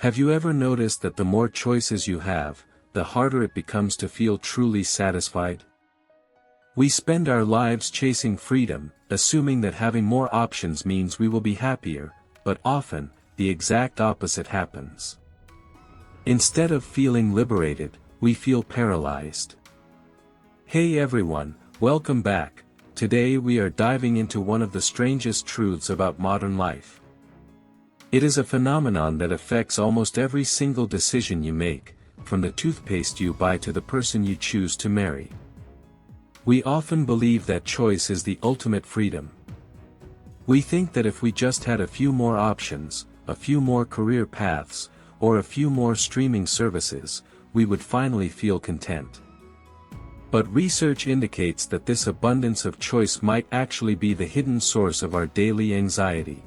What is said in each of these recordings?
Have you ever noticed that the more choices you have, the harder it becomes to feel truly satisfied? We spend our lives chasing freedom, assuming that having more options means we will be happier, but often, the exact opposite happens. Instead of feeling liberated, we feel paralyzed. Hey everyone, welcome back. Today we are diving into one of the strangest truths about modern life. It is a phenomenon that affects almost every single decision you make, from the toothpaste you buy to the person you choose to marry. We often believe that choice is the ultimate freedom. We think that if we just had a few more options, a few more career paths, or a few more streaming services, we would finally feel content. But research indicates that this abundance of choice might actually be the hidden source of our daily anxiety.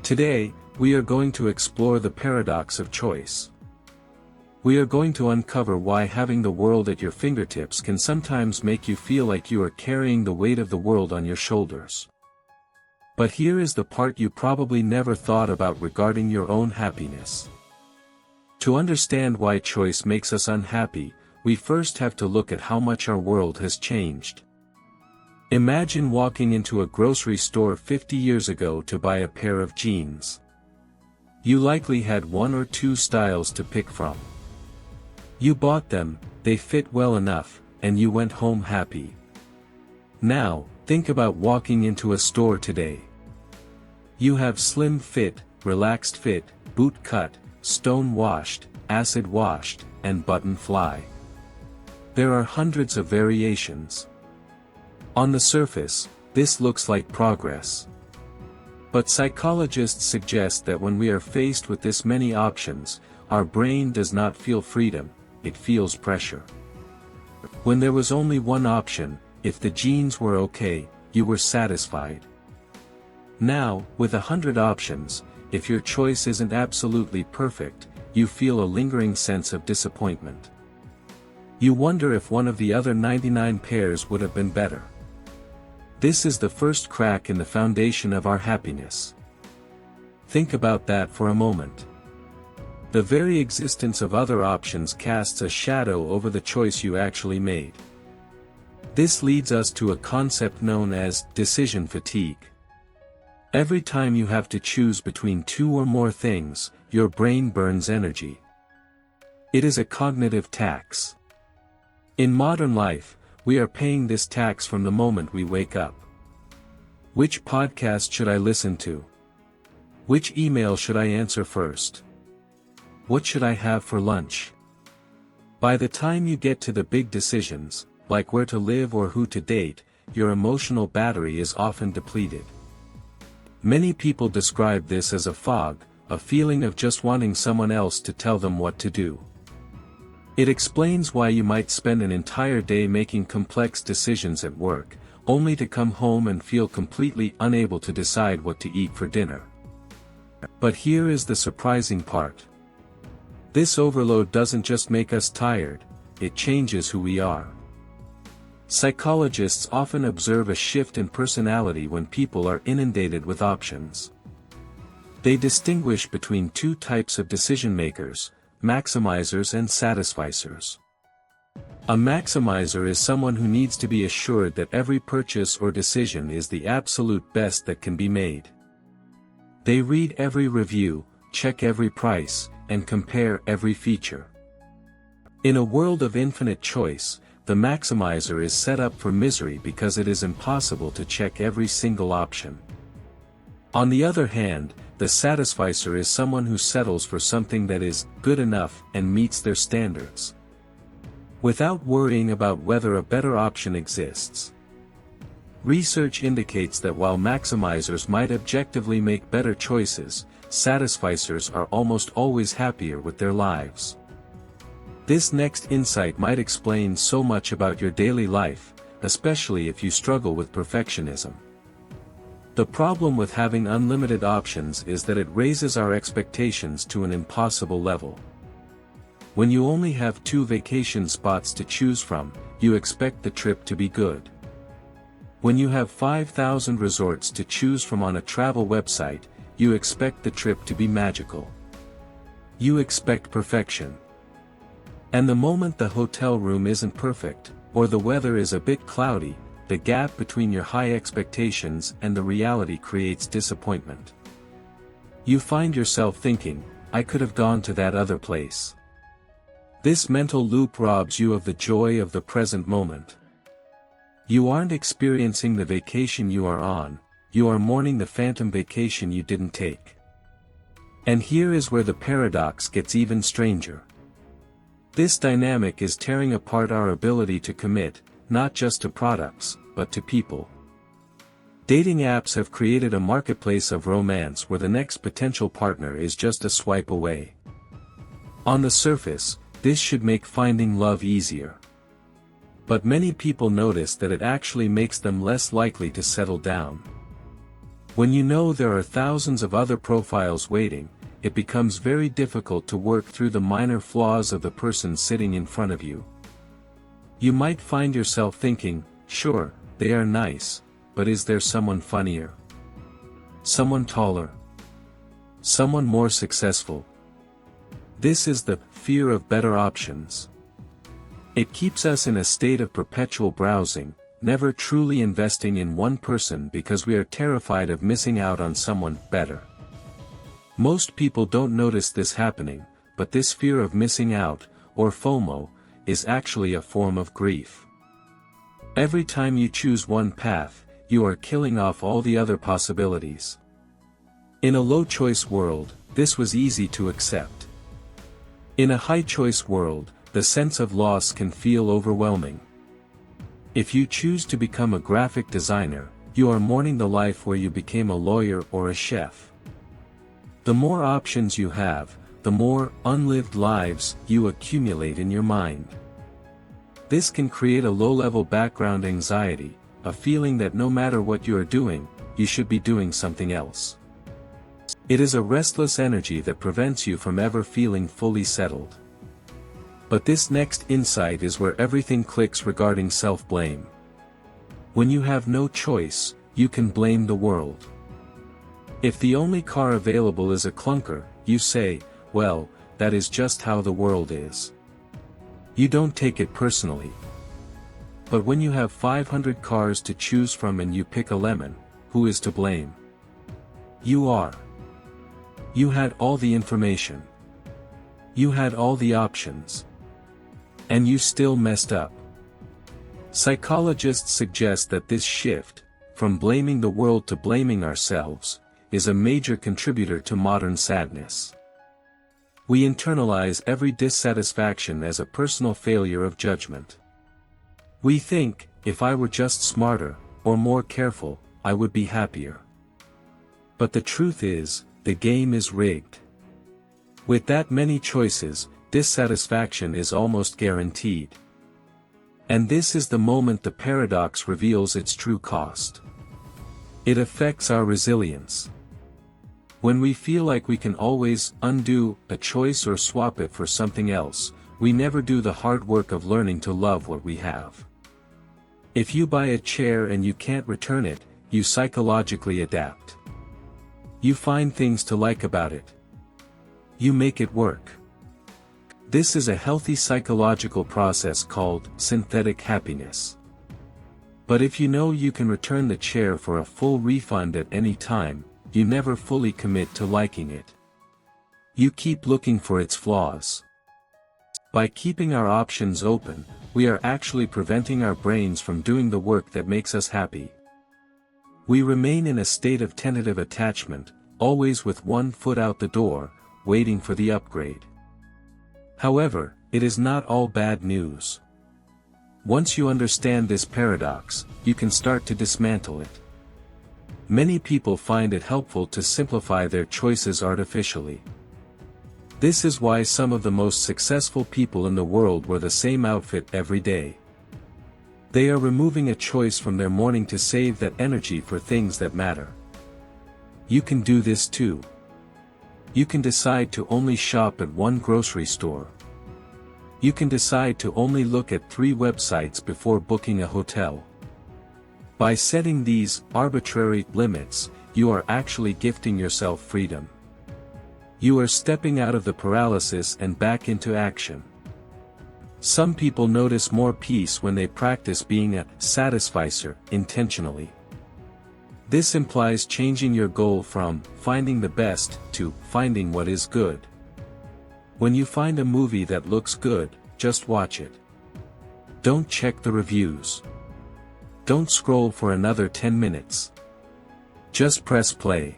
Today, we are going to explore the paradox of choice. We are going to uncover why having the world at your fingertips can sometimes make you feel like you are carrying the weight of the world on your shoulders. But here is the part you probably never thought about regarding your own happiness. To understand why choice makes us unhappy, we first have to look at how much our world has changed. Imagine walking into a grocery store 50 years ago to buy a pair of jeans. You likely had one or two styles to pick from. You bought them, they fit well enough, and you went home happy. Now, think about walking into a store today. You have slim fit, relaxed fit, boot cut, stone washed, acid washed, and button fly. There are hundreds of variations. On the surface, this looks like progress. But psychologists suggest that when we are faced with this many options, our brain does not feel freedom, it feels pressure. When there was only one option, if the jeans were okay, you were satisfied. Now, with 100 options, if your choice isn't absolutely perfect, you feel a lingering sense of disappointment. You wonder if one of the other 99 pairs would have been better. This is the first crack in the foundation of our happiness. Think about that for a moment. The very existence of other options casts a shadow over the choice you actually made. This leads us to a concept known as decision fatigue. Every time you have to choose between two or more things, your brain burns energy. It is a cognitive tax. In modern life, we are paying this tax from the moment we wake up. Which podcast should I listen to? Which email should I answer first? What should I have for lunch? By the time you get to the big decisions, like where to live or who to date, your emotional battery is often depleted. Many people describe this as a fog, a feeling of just wanting someone else to tell them what to do. It explains why you might spend an entire day making complex decisions at work, only to come home and feel completely unable to decide what to eat for dinner. But here is the surprising part. This overload doesn't just make us tired, it changes who we are. Psychologists often observe a shift in personality when people are inundated with options. They distinguish between two types of decision makers: maximizers and satisficers. A maximizer is someone who needs to be assured that every purchase or decision is the absolute best that can be made. They read every review, check every price, and compare every feature. In a world of infinite choice, the maximizer is set up for misery because it is impossible to check every single option. On the other hand, the satisficer is someone who settles for something that is good enough and meets their standards, without worrying about whether a better option exists. Research indicates that while maximizers might objectively make better choices, satisficers are almost always happier with their lives. This next insight might explain so much about your daily life, especially if you struggle with perfectionism. The problem with having unlimited options is that it raises our expectations to an impossible level. When you only have 2 vacation spots to choose from, you expect the trip to be good. When you have 5,000 resorts to choose from on a travel website, you expect the trip to be magical. You expect perfection. And the moment the hotel room isn't perfect, or the weather is a bit cloudy, the gap between your high expectations and the reality creates disappointment. You find yourself thinking, I could have gone to that other place. This mental loop robs you of the joy of the present moment. You aren't experiencing the vacation you are on, you are mourning the phantom vacation you didn't take. And here is where the paradox gets even stranger. This dynamic is tearing apart our ability to commit, not just to products, but to people. Dating apps have created a marketplace of romance where the next potential partner is just a swipe away. On the surface, this should make finding love easier. But many people notice that it actually makes them less likely to settle down. When you know there are thousands of other profiles waiting, it becomes very difficult to work through the minor flaws of the person sitting in front of you. You might find yourself thinking, sure, they are nice, but is there someone funnier? Someone taller? Someone more successful? This is the fear of better options. It keeps us in a state of perpetual browsing, never truly investing in one person because we are terrified of missing out on someone better. Most people don't notice this happening, but this fear of missing out, or FOMO, is actually a form of grief. Every time you choose one path, you are killing off all the other possibilities. In a low-choice world, this was easy to accept. In a high-choice world, the sense of loss can feel overwhelming. If you choose to become a graphic designer, you are mourning the life where you became a lawyer or a chef. The more options you have, the more unlived lives you accumulate in your mind. This can create a low-level background anxiety, a feeling that no matter what you are doing, you should be doing something else. It is a restless energy that prevents you from ever feeling fully settled. But this next insight is where everything clicks regarding self-blame. When you have no choice, you can blame the world. If the only car available is a clunker, you say, well, that is just how the world is. You don't take it personally. But when you have 500 cars to choose from and you pick a lemon, who is to blame? You are. You had all the information. You had all the options. And you still messed up. Psychologists suggest that this shift, from blaming the world to blaming ourselves, is a major contributor to modern sadness. We internalize every dissatisfaction as a personal failure of judgment. We think, if I were just smarter, or more careful, I would be happier. But the truth is, the game is rigged. With that many choices, dissatisfaction is almost guaranteed. And this is the moment the paradox reveals its true cost. It affects our resilience. When we feel like we can always undo a choice or swap it for something else, we never do the hard work of learning to love what we have. If you buy a chair and you can't return it, you psychologically adapt. You find things to like about it. You make it work. This is a healthy psychological process called synthetic happiness. But if you know you can return the chair for a full refund at any time, you never fully commit to liking it. You keep looking for its flaws. By keeping our options open, we are actually preventing our brains from doing the work that makes us happy. We remain in a state of tentative attachment, always with one foot out the door, waiting for the upgrade. However, it is not all bad news. Once you understand this paradox, you can start to dismantle it. Many people find it helpful to simplify their choices artificially. This is why some of the most successful people in the world wear the same outfit every day. They are removing a choice from their morning to save that energy for things that matter. You can do this too. You can decide to only shop at one grocery store. You can decide to only look at 3 websites before booking a hotel. By setting these arbitrary limits, you are actually gifting yourself freedom. You are stepping out of the paralysis and back into action. Some people notice more peace when they practice being a satisficer intentionally. This implies changing your goal from finding the best to finding what is good. When you find a movie that looks good, just watch it. Don't check the reviews. Don't scroll for another 10 minutes. Just press play.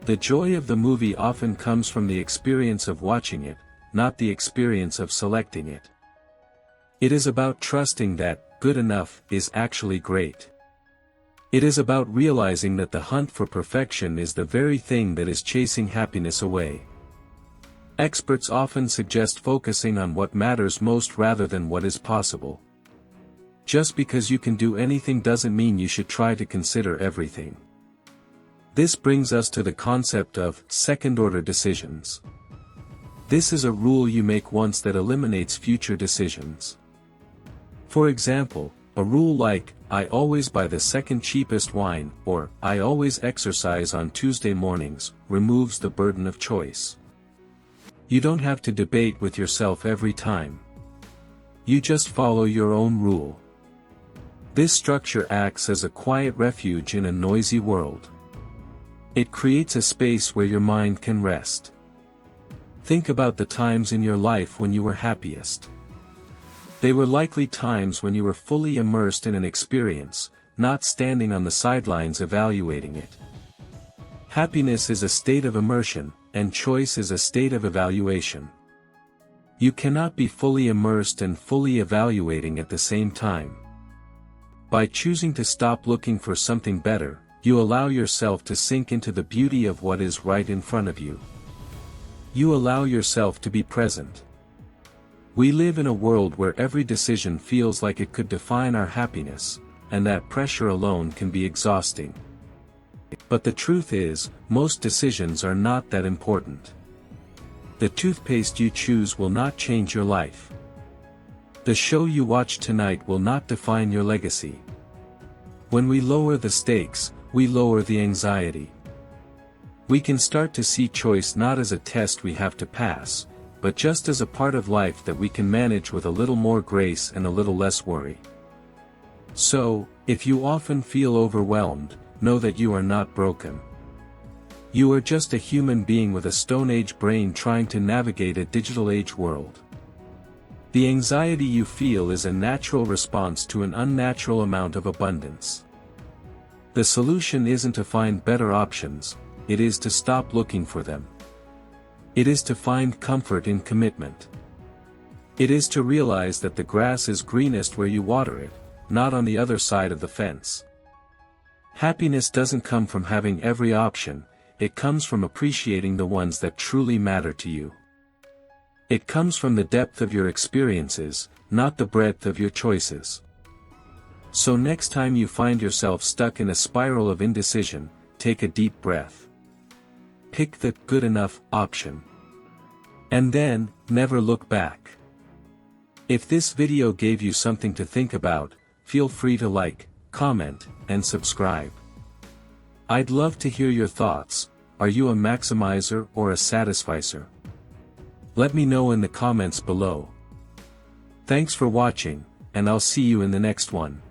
The joy of the movie often comes from the experience of watching it, not the experience of selecting it. It is about trusting that good enough is actually great. It is about realizing that the hunt for perfection is the very thing that is chasing happiness away. Experts often suggest focusing on what matters most rather than what is possible. Just because you can do anything doesn't mean you should try to consider everything. This brings us to the concept of second-order decisions. This is a rule you make once that eliminates future decisions. For example, a rule like, I always buy the second cheapest wine, or, I always exercise on Tuesday mornings, removes the burden of choice. You don't have to debate with yourself every time. You just follow your own rule. This structure acts as a quiet refuge in a noisy world. It creates a space where your mind can rest. Think about the times in your life when you were happiest. They were likely times when you were fully immersed in an experience, not standing on the sidelines evaluating it. Happiness is a state of immersion, and choice is a state of evaluation. You cannot be fully immersed and fully evaluating at the same time. By choosing to stop looking for something better, you allow yourself to sink into the beauty of what is right in front of you. You allow yourself to be present. We live in a world where every decision feels like it could define our happiness, and that pressure alone can be exhausting. But the truth is, most decisions are not that important. The toothpaste you choose will not change your life. The show you watch tonight will not define your legacy. When we lower the stakes, we lower the anxiety. We can start to see choice not as a test we have to pass, but just as a part of life that we can manage with a little more grace and a little less worry. So, if you often feel overwhelmed, know that you are not broken. You are just a human being with a Stone Age brain trying to navigate a digital age world. The anxiety you feel is a natural response to an unnatural amount of abundance. The solution isn't to find better options, it is to stop looking for them. It is to find comfort in commitment. It is to realize that the grass is greenest where you water it, not on the other side of the fence. Happiness doesn't come from having every option, it comes from appreciating the ones that truly matter to you. It comes from the depth of your experiences, not the breadth of your choices. So next time you find yourself stuck in a spiral of indecision, take a deep breath. Pick the good enough option. And then, never look back. If this video gave you something to think about, feel free to like, comment, and subscribe. I'd love to hear your thoughts. Are you a maximizer or a satisficer? Let me know in the comments below. Thanks for watching, and I'll see you in the next one.